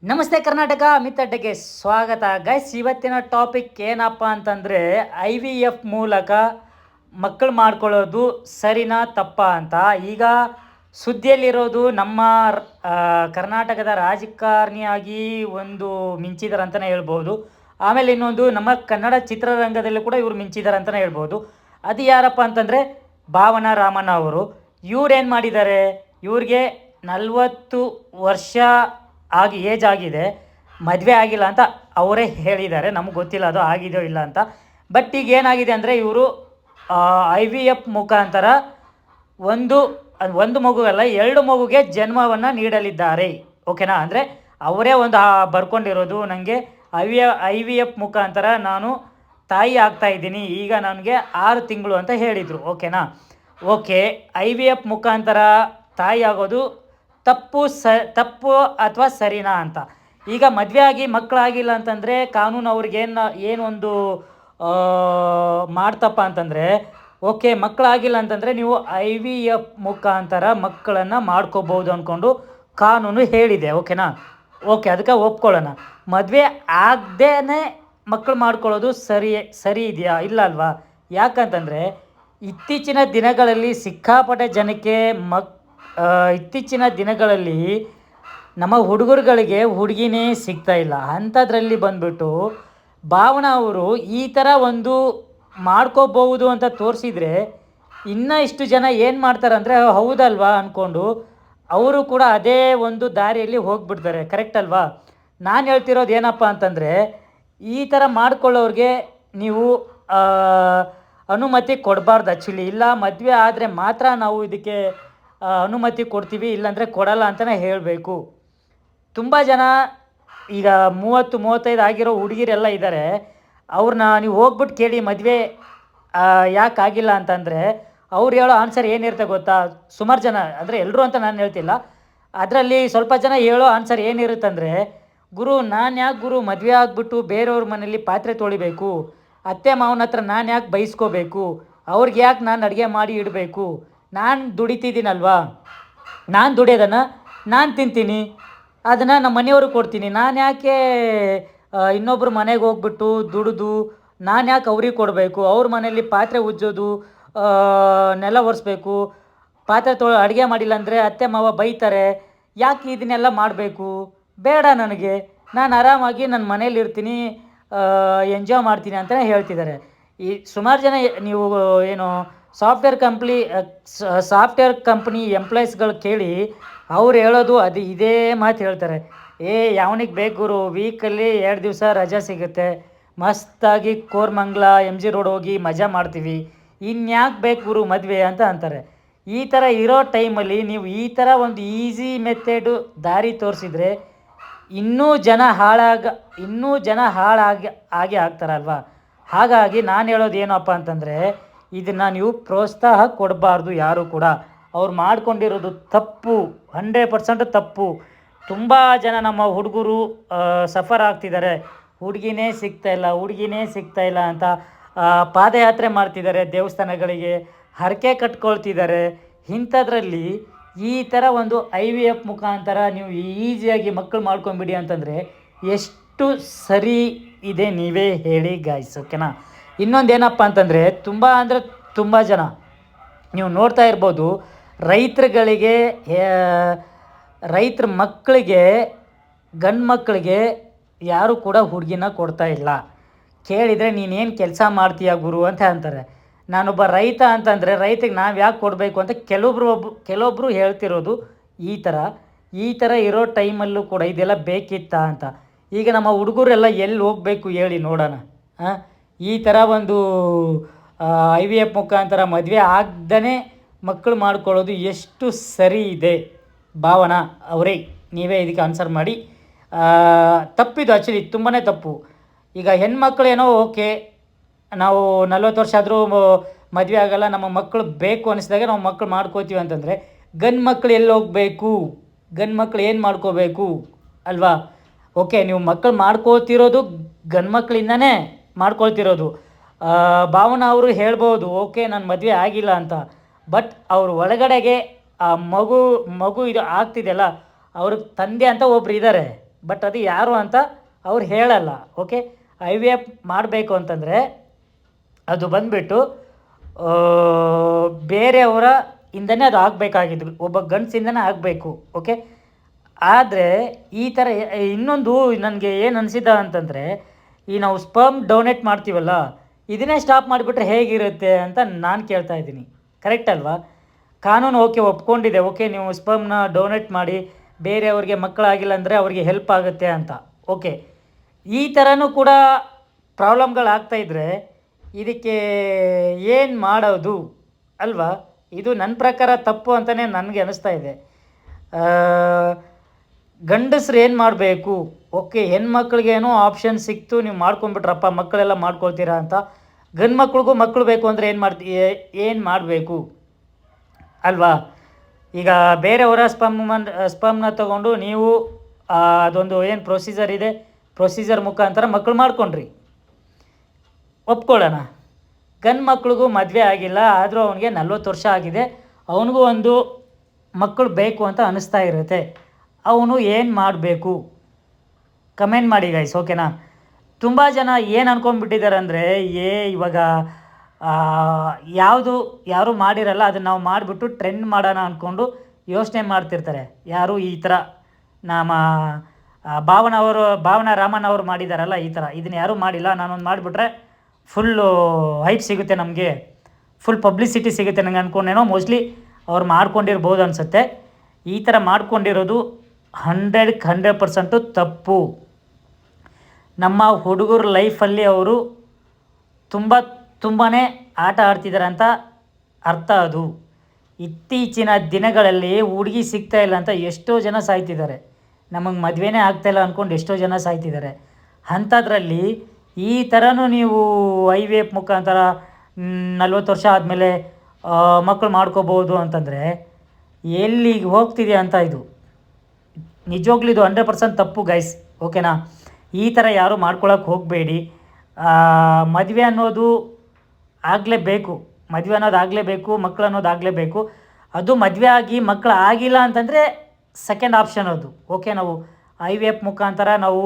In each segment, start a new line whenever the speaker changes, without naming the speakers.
ನಮಸ್ತೆ ಕರ್ನಾಟಕ, ಅಮಿತ್ ಅಡ್ಡೆಗೆ ಸ್ವಾಗತ. ಗೈಸ್, ಇವತ್ತಿನ ಟಾಪಿಕ್ ಏನಪ್ಪ ಅಂತಂದರೆ IVF ಮೂಲಕ ಮಕ್ಕಳು ಮಾಡ್ಕೊಳ್ಳೋದು ಸರಿನಾ ತಪ್ಪಾ ಅಂತ. ಈಗ ಸುದ್ದಿಯಲ್ಲಿರೋದು ನಮ್ಮ ಕರ್ನಾಟಕದ ರಾಜಕಾರಣಿಯಾಗಿ ಒಂದು ಮಿಂಚಿದಾರೆ ಅಂತಲೇ ಹೇಳ್ಬೋದು. ಆಮೇಲೆ ಇನ್ನೊಂದು ನಮ್ಮ ಕನ್ನಡ ಚಿತ್ರರಂಗದಲ್ಲೂ ಕೂಡ ಇವರು ಮಿಂಚಿದಾರೆ ಅಂತಲೇ ಹೇಳ್ಬೋದು. ಅದು ಯಾರಪ್ಪ ಅಂತಂದರೆ ಭಾವನಾ ರಾಮಣ್ಣ ಅವರು. ಇವ್ರೇನು ಮಾಡಿದ್ದಾರೆ, ಇವ್ರಿಗೆ 40 ವರ್ಷ ಏಜ್ ಆಗಿದೆ, ಮದುವೆ ಆಗಿಲ್ಲ ಅಂತ ಅವರೇ ಹೇಳಿದ್ದಾರೆ. ನಮಗೆ ಗೊತ್ತಿಲ್ಲ ಅದು ಆಗಿದೆಯೋ ಇಲ್ಲ ಅಂತ. ಬಟ್ ಈಗ ಏನಾಗಿದೆ ಅಂದರೆ ಇವರು IVF ಮುಖಾಂತರ ಒಂದು ಮಗುವಲ್ಲ 2 ಮಗುಗೆ ಜನ್ಮವನ್ನು ನೀಡಲಿದ್ದಾರೆ. ಓಕೆನಾ? ಅಂದರೆ ಅವರೇ ಒಂದು ಬರ್ಕೊಂಡಿರೋದು, ನನಗೆ IVF ಮುಖಾಂತರ ನಾನು ತಾಯಿ ಆಗ್ತಾಯಿದ್ದೀನಿ, ಈಗ ನನಗೆ 6 ತಿಂಗಳು ಅಂತ ಹೇಳಿದರು. ಓಕೆನಾ? ಓಕೆ, IVF ಮುಖಾಂತರ ತಾಯಿ ಆಗೋದು ತಪ್ಪು ಅಥವಾ ಸರಿನಾ ಅಂತ. ಈಗ ಮದುವೆ ಆಗಿ ಮಕ್ಕಳಾಗಿಲ್ಲ ಅಂತಂದರೆ ಕಾನೂನು ಅವ್ರಿಗೆ ಏನು ಒಂದು ಮಾಡ್ತಪ್ಪ ಅಂತಂದರೆ, ಓಕೆ ಮಕ್ಕಳಾಗಿಲ್ಲ ಅಂತಂದರೆ ನೀವು IVF ಮುಖಾಂತರ ಮಕ್ಕಳನ್ನು ಮಾಡ್ಕೋಬೋದು ಅಂದ್ಕೊಂಡು ಕಾನೂನು ಹೇಳಿದೆ. ಓಕೆನಾ? ಓಕೆ, ಅದಕ್ಕೆ ಒಪ್ಕೊಳ್ಳೋಣ. ಮದುವೆ ಆಗದೇ ಮಕ್ಕಳು ಮಾಡ್ಕೊಳ್ಳೋದು ಸರಿ ಇದೆಯಾ? ಇಲ್ಲ ಅಲ್ವಾ? ಯಾಕಂತಂದರೆ ಇತ್ತೀಚಿನ ದಿನಗಳಲ್ಲಿ ಸಿಕ್ಕಾಪಟ್ಟೆ ಜನಕ್ಕೆ ಇತ್ತೀಚಿನ ದಿನಗಳಲ್ಲಿ ನಮ್ಮ ಹುಡುಗರುಗಳಿಗೆ ಹುಡುಗಿನೇ ಸಿಗ್ತಾಯಿಲ್ಲ. ಅಂಥದ್ರಲ್ಲಿ ಬಂದ್ಬಿಟ್ಟು ಭಾವನಾ ಅವರು ಈ ಥರ ಒಂದು ಮಾಡ್ಕೋಬಹುದು ಅಂತ ತೋರಿಸಿದರೆ ಇನ್ನೂ ಇಷ್ಟು ಜನ ಏನು ಮಾಡ್ತಾರೆ ಅಂದರೆ ಹೌದಲ್ವಾ ಅಂದ್ಕೊಂಡು ಅವರು ಕೂಡ ಅದೇ ಒಂದು ದಾರಿಯಲ್ಲಿ ಹೋಗಿಬಿಡ್ತಾರೆ. ಕರೆಕ್ಟ್ ಅಲ್ವಾ? ನಾನು ಹೇಳ್ತಿರೋದು ಏನಪ್ಪ ಅಂತಂದರೆ, ಈ ಥರ ಮಾಡ್ಕೊಳ್ಳೋರಿಗೆ ನೀವು ಅನುಮತಿ ಕೊಡಬಾರ್ದು ಆ್ಯಕ್ಚುಲಿ. ಇಲ್ಲ, ಮದುವೆ ಆದರೆ ಮಾತ್ರ ನಾವು ಇದಕ್ಕೆ ಅನುಮತಿ ಕೊಡ್ತೀವಿ, ಇಲ್ಲಾಂದರೆ ಕೊಡಲ್ಲ ಅಂತಲೇ ಹೇಳಬೇಕು. ತುಂಬ ಜನ ಈಗ 30-35 ಆಗಿರೋ ಹುಡುಗಿರೆಲ್ಲ ಇದ್ದಾರೆ. ಅವ್ರನ್ನ ನೀವು ಹೋಗ್ಬಿಟ್ಟು ಕೇಳಿ ಮದುವೆ ಯಾಕೆ ಆಗಿಲ್ಲ ಅಂತಂದರೆ ಅವ್ರು ಹೇಳೋ ಆನ್ಸರ್ ಏನಿರುತ್ತೆ ಗೊತ್ತಾ? ಸುಮಾರು ಜನ, ಅಂದರೆ ಎಲ್ಲರೂ ಅಂತ ನಾನು ಹೇಳ್ತಿಲ್ಲ, ಅದರಲ್ಲಿ ಸ್ವಲ್ಪ ಜನ ಹೇಳೋ ಆನ್ಸರ್ ಏನಿರುತ್ತಂದರೆ, ನಾನು ಯಾಕೆ ಮದುವೆ ಆಗಿಬಿಟ್ಟು ಬೇರೆಯವ್ರ ಮನೇಲಿ ಪಾತ್ರೆ ತೊಳಿಬೇಕು, ಅತ್ತೆ ಮಾವನ ಹತ್ರ ನಾನು ಯಾಕೆ ಬೈಸ್ಕೋಬೇಕು, ಅವ್ರಿಗೆ ಯಾಕೆ ನಾನು ಅಡುಗೆ ಮಾಡಿ ಇಡಬೇಕು, ನಾನು ದುಡಿತಿದ್ದೀನಲ್ವಾ, ನಾನು ದುಡಿಯೋದನ್ನು ನಾನು ತಿಂತೀನಿ, ಅದನ್ನು ನಮ್ಮ ಮನೆಯವ್ರಿಗೆ ಕೊಡ್ತೀನಿ, ನಾನು ಯಾಕೆ ಇನ್ನೊಬ್ರು ಮನೆಗೆ ಹೋಗ್ಬಿಟ್ಟು ದುಡಿದು ನಾನು ಯಾಕೆ ಅವ್ರಿಗೆ ಕೊಡಬೇಕು, ಅವ್ರ ಮನೆಯಲ್ಲಿ ಪಾತ್ರೆ ಉಜ್ಜೋದು, ನೆಲ ಒರೆಸ್ಬೇಕು, ಪಾತ್ರೆ ಅಡುಗೆ ಮಾಡಿಲ್ಲ ಅಂದರೆ ಅತ್ತೆ ಮಾವ ಬೈತಾರೆ, ಯಾಕೆ ಇದನ್ನೆಲ್ಲ ಮಾಡಬೇಕು? ಬೇಡ, ನನಗೆ ನಾನು ಆರಾಮಾಗಿ ನನ್ನ ಮನೇಲಿ ಇರ್ತೀನಿ, ಎಂಜಾಯ್ ಮಾಡ್ತೀನಿ ಅಂತಲೇ ಹೇಳ್ತಿದ್ದಾರೆ. ಈ ಸುಮಾರು ಜನ ನೀವು ಏನು ಸಾಫ್ಟ್ವೇರ್ ಕಂಪ್ನಿ ಎಂಪ್ಲಾಯೀಸ್ಗಳು ಕೇಳಿ ಅವ್ರು ಹೇಳೋದು ಇದೇ ಮಾತು ಹೇಳ್ತಾರೆ. ಯಾವನಿಗೆ ಬೇಕು ವೀಕಲ್ಲಿ 2 ದಿವಸ ರಜೆ ಸಿಗುತ್ತೆ, ಮಸ್ತಾಗಿ ಕೋರ್ಮಂಗ್ಲ MG ರೋಡ್ ಹೋಗಿ ಮಜಾ ಮಾಡ್ತೀವಿ, ಇನ್ಯಾಕೆ ಬೇಕು ಮದುವೆ ಅಂತ ಅಂತಾರೆ. ಈ ಥರ ಇರೋ ಟೈಮಲ್ಲಿ ನೀವು ಈ ಥರ ಒಂದು ಈಸಿ ಮೆಥೆಡು ದಾರಿ ತೋರಿಸಿದ್ರೆ ಇನ್ನೂ ಜನ ಹಾಗೆ ಆಗ್ತಾರಲ್ವ. ಹಾಗಾಗಿ ನಾನು ಹೇಳೋದು ಏನಪ್ಪ ಅಂತಂದರೆ, ಇದನ್ನು ನೀವು ಪ್ರೋತ್ಸಾಹ ಕೊಡಬಾರ್ದು ಯಾರು ಕೂಡ. ಅವ್ರು ಮಾಡ್ಕೊಂಡಿರೋದು ತಪ್ಪು, 100% ತಪ್ಪು. ತುಂಬ ಜನ ನಮ್ಮ ಹುಡುಗರು ಸಫರ್ ಆಗ್ತಿದ್ದಾರೆ, ಹುಡುಗಿನೇ ಸಿಗ್ತಾಯಿಲ್ಲ ಅಂತ ಪಾದಯಾತ್ರೆ ಮಾಡ್ತಿದ್ದಾರೆ, ದೇವಸ್ಥಾನಗಳಿಗೆ ಹರಕೆ ಕಟ್ಕೊಳ್ತಿದ್ದಾರೆ. ಇಂಥದ್ರಲ್ಲಿ ಈ ಥರ ಒಂದು IVF ಮುಖಾಂತರ ನೀವು ಈಸಿಯಾಗಿ ಮಕ್ಕಳು ಮಾಡ್ಕೊಂಬಿಡಿ ಅಂತಂದರೆ ಎಷ್ಟು ಸರಿ ಇದೆ ನೀವೇ ಹೇಳಿ ಗಾಯ್ಸ್. ಓಕೆನಾ? ಇನ್ನೊಂದೇನಪ್ಪ ಅಂತಂದರೆ ತುಂಬ ಜನ ನೀವು ನೋಡ್ತಾ ಇರ್ಬೋದು, ರೈತರ ಮಕ್ಕಳಿಗೆ, ಗಂಡು ಮಕ್ಕಳಿಗೆ ಯಾರು ಕೂಡ ಹುಡುಗಿನ ಕೊಡ್ತಾ ಇಲ್ಲ. ಕೇಳಿದರೆ ನೀನೇನು ಕೆಲಸ ಮಾಡ್ತೀಯ ಗುರು ಅಂತ ಅಂತಾರೆ. ನಾನೊಬ್ಬ ರೈತ ಅಂತಂದರೆ ರೈತಗೆ ನಾವು ಯಾಕೆ ಕೊಡಬೇಕು ಅಂತ ಕೆಲವೊಬ್ಬರು ಹೇಳ್ತಿರೋದು ಈ ಥರ ಇರೋ ಟೈಮಲ್ಲೂ ಕೂಡ ಇದೆಲ್ಲ ಬೇಕಿತ್ತಾ ಅಂತ. ಈಗ ನಮ್ಮ ಹುಡುಗರೆಲ್ಲ ಎಲ್ಲಿ ಹೋಗಬೇಕು ಹೇಳಿ ನೋಡೋಣ. ಈ ಥರ ಒಂದು IVF ಮುಖಾಂತರ ಮದುವೆ ಆಗದೇ ಮಕ್ಕಳು ಮಾಡ್ಕೊಳ್ಳೋದು ಎಷ್ಟು ಸರಿ ಇದೆ? ಭಾವನಾ ಅವರೇ, ನೀವೇ ಇದಕ್ಕೆ ಆನ್ಸರ್ ಮಾಡಿ. ತಪ್ಪಿದು ಆ್ಯಕ್ಚುಲಿ, ತುಂಬಾ ತಪ್ಪು. ಈಗ ಹೆಣ್ಮಕ್ಳು ಏನೋ ಓಕೆ, ನಾವು 40 ವರ್ಷ ಆದರೂ ಮದುವೆ ಆಗಲ್ಲ, ನಮ್ಮ ಮಕ್ಕಳು ಬೇಕು ಅನಿಸಿದಾಗ ನಾವು ಮಕ್ಕಳು ಮಾಡ್ಕೋತೀವಿ ಅಂತಂದರೆ ಗಂಡು ಮಕ್ಕಳು ಎಲ್ಲಿ ಹೋಗಬೇಕು? ಗಂಡು ಮಕ್ಕಳು ಏನು ಮಾಡ್ಕೋಬೇಕು ಅಲ್ವಾ? ಓಕೆ, ನೀವು ಮಕ್ಕಳು ಮಾಡ್ಕೋತಿರೋದು ಗಂಡು ಮಕ್ಕಳಿಂದನೇ ಮಾಡ್ಕೊಳ್ತಿರೋದು. ಭಾವನಾ ಅವರು ಹೇಳ್ಬೋದು ಓಕೆ ನಾನು ಮದುವೆ ಆಗಿಲ್ಲ ಅಂತ, ಬಟ್ ಅವ್ರ ಒಳಗಡೆಗೆ ಆ ಮಗು ಇದು ಆಗ್ತಿದೆಯಲ್ಲ, ಅವ್ರ ತಂದೆ ಅಂತ ಒಬ್ರು ಇದ್ದಾರೆ. ಬಟ್ ಅದು ಯಾರು ಅಂತ ಅವ್ರು ಹೇಳಲ್ಲ. ಓಕೆ, ಐ ವಿ ಎಫ್ ಮಾಡಬೇಕು ಅಂತಂದರೆ ಅದು ಬಂದುಬಿಟ್ಟು ಬೇರೆಯವರ ಇಂದನೇ ಅದು ಆಗಬೇಕಾಗಿದ್ದು, ಒಬ್ಬ ಗಂಡಸಿಂದನೇ ಆಗಬೇಕು. ಓಕೆ, ಆದರೆ ಈ ಥರ ಇನ್ನೊಂದು ನನಗೆ ಏನು ಅನಿಸಿದ ಅಂತಂದರೆ, ಈ ನಾವು ಸ್ಪರ್ಮ್ ಡೊನೇಟ್ ಮಾಡ್ತೀವಲ್ಲ, ಇದನ್ನೇ ಸ್ಟಾಪ್ ಮಾಡಿಬಿಟ್ರೆ ಹೇಗಿರುತ್ತೆ ಅಂತ ನಾನು ಕೇಳ್ತಾ ಇದ್ದೀನಿ. ಕರೆಕ್ಟ್ ಅಲ್ವಾ? ಕಾನೂನು ಓಕೆ ಒಪ್ಕೊಂಡಿದೆ, ಓಕೆ ನೀವು ಸ್ಪರ್ಮ್ನ ಡೊನೇಟ್ ಮಾಡಿ ಬೇರೆಯವ್ರಿಗೆ ಮಕ್ಕಳಾಗಿಲ್ಲ ಅಂದರೆ ಅವ್ರಿಗೆ ಹೆಲ್ಪ್ ಆಗುತ್ತೆ ಅಂತ. ಓಕೆ, ಈ ಥರನೂ ಕೂಡ ಪ್ರಾಬ್ಲಮ್ಗಳಾಗ್ತಾಯಿದ್ರೆ ಇದಕ್ಕೆ ಏನು ಮಾಡೋದು ಅಲ್ವಾ? ಇದು ನನ್ನ ಪ್ರಕಾರ ತಪ್ಪು ಅಂತಲೇ ನನಗೆ ಅನ್ನಿಸ್ತಾ ಇದೆ. ಗಂಡಸ್ರು ಏನು ಮಾಡಬೇಕು? ಓಕೆ, ಹೆಣ್ಮಕ್ಳಿಗೇನೋ ಆಪ್ಷನ್ ಸಿಕ್ತು, ನೀವು ಮಾಡ್ಕೊಂಬಿಟ್ರಪ್ಪ ಮಕ್ಕಳೆಲ್ಲ ಮಾಡ್ಕೊಳ್ತೀರಾ ಅಂತ. ಗಂಡು ಮಕ್ಳಿಗೂ ಮಕ್ಕಳು ಬೇಕು ಅಂದರೆ ಏನು ಮಾಡಬೇಕು ಅಲ್ವಾ? ಈಗ ಬೇರೆಯವರ ಸ್ಪಮ್ನ ತೊಗೊಂಡು ನೀವು ಅದೊಂದು ಏನು ಪ್ರೊಸೀಜರ್ ಇದೆ, ಪ್ರೊಸೀಜರ್ ಮುಖಾಂತರ ಮಕ್ಕಳು ಮಾಡ್ಕೊಂಡ್ರಿ, ಒಪ್ಕೊಳ್ಳೋಣ. ಗಂಡು ಮಕ್ಳಿಗೂ ಮದುವೆ ಆಗಿಲ್ಲ, ಆದರೂ ಅವನಿಗೆ 40 ವರ್ಷ ಆಗಿದೆ, ಅವನಿಗೂ ಒಂದು ಮಕ್ಕಳು ಬೇಕು ಅಂತ ಅನ್ನಿಸ್ತಾ ಇರುತ್ತೆ. ಅವನು ಏನು ಮಾಡಬೇಕು? ಕಮೆಂಟ್ ಮಾಡಿ ಗೈಸ್, ಓಕೆನಾ? ತುಂಬ ಜನ ಏನು ಅಂದ್ಕೊಂಡ್ಬಿಟ್ಟಿದ್ದಾರೆ ಅಂದರೆ, ಇವಾಗ ಯಾರು ಮಾಡಿರಲ್ಲ ಅದನ್ನು ನಾವು ಮಾಡಿಬಿಟ್ಟು ಟ್ರೆಂಡ್ ಮಾಡೋಣ ಅಂದ್ಕೊಂಡು ಯೋಚನೆ ಮಾಡ್ತಿರ್ತಾರೆ. ಯಾರು ಈ ಥರ ನಮ್ಮ ಭಾವನಾ ರಾಮನ್ ಅವರು ಮಾಡಿದಾರಲ್ಲ, ಈ ಥರ ಇದನ್ನು ಯಾರೂ ಮಾಡಿಲ್ಲ, ನಾನೊಂದು ಮಾಡಿಬಿಟ್ರೆ ಫುಲ್ಲು ಹೈಪ್ ಸಿಗುತ್ತೆ, ನಮಗೆ ಫುಲ್ ಪಬ್ಲಿಸಿಟಿ ಸಿಗುತ್ತೆ ನನಗೆ ಅಂದ್ಕೊಂಡೇನೋ. ಮೋಸ್ಟ್ಲಿ ಅವ್ರು ಮಾಡ್ಕೊಂಡಿರ್ಬೋದು ಅನಿಸುತ್ತೆ. ಈ ಥರ ಮಾಡ್ಕೊಂಡಿರೋದು 100% ತಪ್ಪು. ನಮ್ಮ ಹುಡುಗರ ಲೈಫಲ್ಲಿ ಅವರು ತುಂಬಾ ಆಟ ಆಡ್ತಿದ್ದಾರೆ ಅಂತ ಅರ್ಥ. ಅದು ಇತ್ತೀಚಿನ ದಿನಗಳಲ್ಲಿ ಹುಡುಗಿ ಸಿಗ್ತಾ ಇಲ್ಲ ಅಂತ ಎಷ್ಟೋ ಜನ ಸಾಯ್ತಿದ್ದಾರೆ. ನಮಗೆ ಮದುವೆನೇ ಆಗ್ತಾಯಿಲ್ಲ ಅಂದ್ಕೊಂಡು ಎಷ್ಟೋ ಜನ ಸಾಯ್ತಿದ್ದಾರೆ. ಅಂಥದ್ರಲ್ಲಿ ಈ ಥರನೂ ನೀವು ಐ ವಿ ಎಫ್ ಮುಖಾಂತರ 40 ವರ್ಷ ಆದಮೇಲೆ ಮಕ್ಕಳು ಮಾಡ್ಕೋಬೋದು ಅಂತಂದರೆ ಎಲ್ಲಿಗೆ ಹೋಗ್ತಿದೆ ಅಂತ. ಇದು ನಿಜವಾಗ್ಲೂ ಇದು 100% ತಪ್ಪು ಗೈಸ್, ಓಕೆನಾ? ಈ ಥರ ಯಾರೂ ಮಾಡ್ಕೊಳಕ್ಕೆ ಹೋಗಬೇಡಿ. ಮದುವೆ ಅನ್ನೋದು ಆಗಲೇಬೇಕು, ಮಕ್ಕಳು ಅನ್ನೋದು ಆಗಲೇಬೇಕು. ಅದು ಮದುವೆ ಆಗಿ ಮಕ್ಕಳು ಆಗಿಲ್ಲ ಅಂತಂದರೆ ಸೆಕೆಂಡ್ ಆಪ್ಷನ್ ಅದು. ಓಕೆ, ನಾವು ಐ ವಿ ಎಫ್ ಮುಖಾಂತರ ನಾವು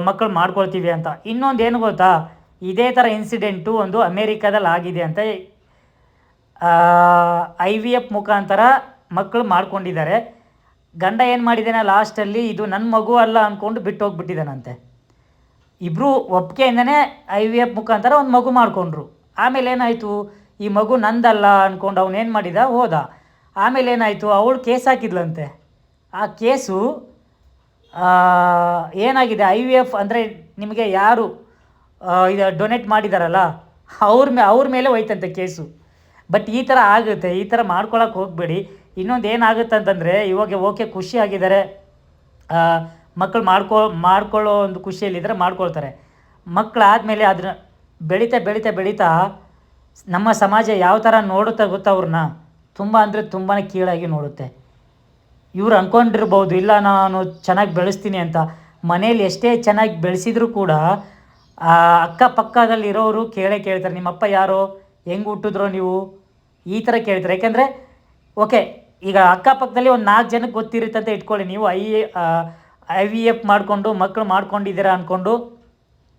ಮಕ್ಕಳು ಮಾಡ್ಕೊಳ್ತೀವಿ ಅಂತ. ಇನ್ನೊಂದು ಏನು ಗೊತ್ತಾ, ಇದೇ ಥರ ಇನ್ಸಿಡೆಂಟು ಒಂದು ಅಮೇರಿಕಾದಲ್ಲಿ ಆಗಿದೆ ಅಂತ. ಐ ವಿ ಎಫ್ ಮುಖಾಂತರ ಮಕ್ಕಳು ಮಾಡ್ಕೊಂಡಿದ್ದಾರೆ. ಗಂಡ ಏನು ಮಾಡಿದ್ದಾನೆ ಲಾಸ್ಟಲ್ಲಿ, ಇದು ನನ್ನ ಮಗು ಅಲ್ಲ ಅಂದ್ಕೊಂಡು ಬಿಟ್ಟು ಹೋಗ್ಬಿಟ್ಟಿದ್ದಾನಂತೆ. ಇಬ್ಬರು ಒಪ್ಪಿಗೆಯಿಂದನೇ ಐ ವಿ ಎಫ್ ಮುಖಾಂತರ ಒಂದು ಮಗು ಮಾಡಿಕೊಂಡ್ರು. ಆಮೇಲೆ ಏನಾಯಿತು, ಈ ಮಗು ನಂದಲ್ಲ ಅಂದ್ಕೊಂಡು ಅವನೇನು ಮಾಡಿದ, ಹೋದ. ಆಮೇಲೆ ಏನಾಯಿತು, ಅವಳು ಕೇಸ್ ಹಾಕಿದ್ಲಂತೆ. ಆ ಕೇಸು ಏನಾಗಿದೆ, ಐ ವಿ ಎಫ್ ಅಂದರೆ ನಿಮಗೆ ಯಾರು ಇದು ಡೊನೇಟ್ ಮಾಡಿದಾರಲ್ಲ ಅವ್ರ ಮೇಲೆ ಹೋಯ್ತಂತೆ ಕೇಸು. ಬಟ್ ಈ ಥರ ಆಗುತ್ತೆ, ಈ ಥರ ಮಾಡ್ಕೊಳಕ್ಕೆ ಹೋಗಬೇಡಿ. ಇನ್ನೊಂದು ಏನಾಗುತ್ತೆ ಅಂತಂದರೆ, ಇವಾಗ ಓಕೆ ಖುಷಿಯಾಗಿದ್ದಾರೆ, ಮಕ್ಕಳು ಮಾಡ್ಕೊಳ್ಳೋ ಒಂದು ಖುಷಿಯಲ್ಲಿದ್ದರೆ ಮಾಡ್ಕೊಳ್ತಾರೆ. ಮಕ್ಕಳಾದಮೇಲೆ ಅದನ್ನ ಬೆಳೀತಾ ನಮ್ಮ ಸಮಾಜ ಯಾವ ಥರ ನೋಡುತ್ತೆ ಗೊತ್ತಾ ಅವ್ರನ್ನ, ತುಂಬ ಅಂದರೆ ತುಂಬಾ ಕೀಳಾಗಿ ನೋಡುತ್ತೆ. ಇವ್ರು ಅಂದ್ಕೊಂಡಿರ್ಬೋದು, ಇಲ್ಲ ನಾನು ಚೆನ್ನಾಗಿ ಬೆಳೆಸ್ತೀನಿ ಅಂತ. ಮನೇಲಿ ಎಷ್ಟೇ ಚೆನ್ನಾಗಿ ಬೆಳೆಸಿದ್ರು ಕೂಡ ಅಕ್ಕಪಕ್ಕದಲ್ಲಿರೋರು ಕೇಳ್ತಾರೆ, ನಿಮ್ಮಪ್ಪ ಯಾರೋ, ಹೆಂಗೆ ಹುಟ್ಟಿದ್ರೋ ನೀವು, ಈ ಥರ ಕೇಳ್ತಾರೆ. ಯಾಕೆಂದರೆ ಓಕೆ, ಈಗ ಅಕ್ಕಪಕ್ಕದಲ್ಲಿ ಒಂದು 4 ಜನಕ್ಕೆ ಗೊತ್ತಿರುತ್ತೆ ಅಂತ ಇಟ್ಕೊಳ್ಳಿ. ನೀವು ಐ ವಿ ಎಫ್ ಮಾಡಿಕೊಂಡು ಮಕ್ಕಳು ಮಾಡ್ಕೊಂಡಿದ್ದೀರಾ ಅಂದ್ಕೊಂಡು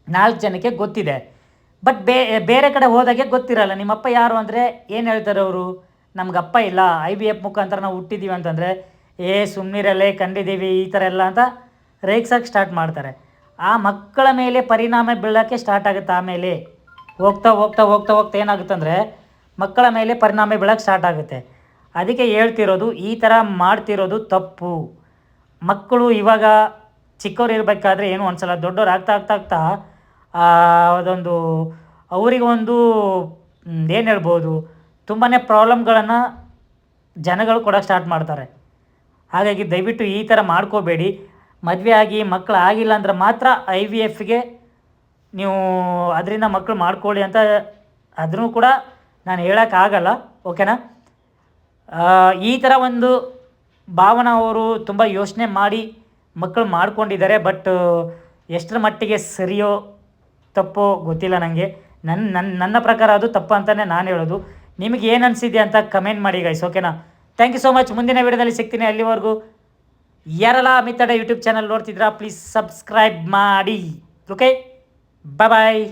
4 ಜನಕ್ಕೆ ಗೊತ್ತಿದೆ. ಬಟ್ ಬೇರೆ ಕಡೆ ಹೋದಾಗೆ ಗೊತ್ತಿರಲ್ಲ. ನಿಮ್ಮಪ್ಪ ಯಾರು ಅಂದರೆ ಏನು ಹೇಳ್ತಾರೆ ಅವರು, ನಮ್ಗಪ್ಪ ಇಲ್ಲ, ಐ ವಿ ಎಫ್ ಮುಖಾಂತರ ನಾವು ಹುಟ್ಟಿದ್ದೀವಿ ಅಂತಂದರೆ, ಸುಮ್ಮನಿರಲ್ಲೇ ಕಂಡಿದ್ದೀವಿ ಈ ಥರ ಎಲ್ಲ ಅಂತ ರೇಗ್ಸೋಕ್ಕೆ ಸ್ಟಾರ್ಟ್ ಮಾಡ್ತಾರೆ. ಆ ಮಕ್ಕಳ ಮೇಲೆ ಪರಿಣಾಮ ಬೀಳೋಕ್ಕೆ ಸ್ಟಾರ್ಟ್ ಆಗುತ್ತೆ. ಆಮೇಲೆ ಹೋಗ್ತಾ ಏನಾಗುತ್ತೆ ಅಂದರೆ ಮಕ್ಕಳ ಮೇಲೆ ಪರಿಣಾಮ ಬೀಳೋಕ್ಕೆ ಸ್ಟಾರ್ಟ್ ಆಗುತ್ತೆ. ಅದಕ್ಕೆ ಹೇಳ್ತಿರೋದು, ಈ ಥರ ಮಾಡ್ತಿರೋದು ತಪ್ಪು. ಮಕ್ಕಳು ಇವಾಗ ಚಿಕ್ಕವ್ರು ಇರಬೇಕಾದ್ರೆ ಏನೂ ಅನಿಸಲ್ಲ, ದೊಡ್ಡವ್ರು ಆಗ್ತಾ ಅದೊಂದು ಅವರಿಗೊಂದು ಏನು ಹೇಳ್ಬೋದು, ತುಂಬಾ ಪ್ರಾಬ್ಲಮ್ಗಳನ್ನು ಜನಗಳು ಕೊಡೋಕ್ಕೆ ಸ್ಟಾರ್ಟ್ ಮಾಡ್ತಾರೆ. ಹಾಗಾಗಿ ದಯವಿಟ್ಟು ಈ ಥರ ಮಾಡ್ಕೋಬೇಡಿ. ಮದುವೆ ಆಗಿ ಮಕ್ಕಳು ಆಗಿಲ್ಲ ಅಂದ್ರೆ ಮಾತ್ರ ಐ ವಿ ಎಫ್ಗೆ ನೀವು ಅದರಿಂದ ಮಕ್ಕಳು ಮಾಡ್ಕೊಳ್ಳಿ ಅಂತ ಅದನ್ನು ಕೂಡ ನಾನು ಹೇಳೋಕ್ಕಾಗಲ್ಲ, ಓಕೆನಾ? ಈ ಥರ ಒಂದು ಭಾವನಾ ಅವರು ತುಂಬ ಯೋಚನೆ ಮಾಡಿ ಮಕ್ಕಳು ಮಾಡ್ಕೊಂಡಿದ್ದಾರೆ. ಬಟ್ ಎಷ್ಟರ ಮಟ್ಟಿಗೆ ಸರಿಯೋ ತಪ್ಪೋ ಗೊತ್ತಿಲ್ಲ ನನಗೆ. ನನ್ನ ಪ್ರಕಾರ ಅದು ತಪ್ಪು ಅಂತಲೇ ನಾನು ಹೇಳೋದು. ನಿಮಗೆ ಏನು ಅನಿಸಿದೆ ಅಂತ ಕಮೆಂಟ್ ಮಾಡಿ ಗೈಸ್, ಓಕೆನಾ? Thank you so much. ಮುಂದಿನ ವಿಡಿಯೋದಲ್ಲಿ ಸಿಗ್ತೀನಿ. ಅಲ್ಲಿವರೆಗೂ ಯಾರೆಲ್ಲ ಅಮಿತ್ ತಡೆ ಯೂಟ್ಯೂಬ್ ಚಾನಲ್ ನೋಡ್ತಿದ್ರಾ ಪ್ಲೀಸ್ ಸಬ್ಸ್ಕ್ರೈಬ್ ಮಾಡಿ. ಓಕೆ, ಬಾಯ್.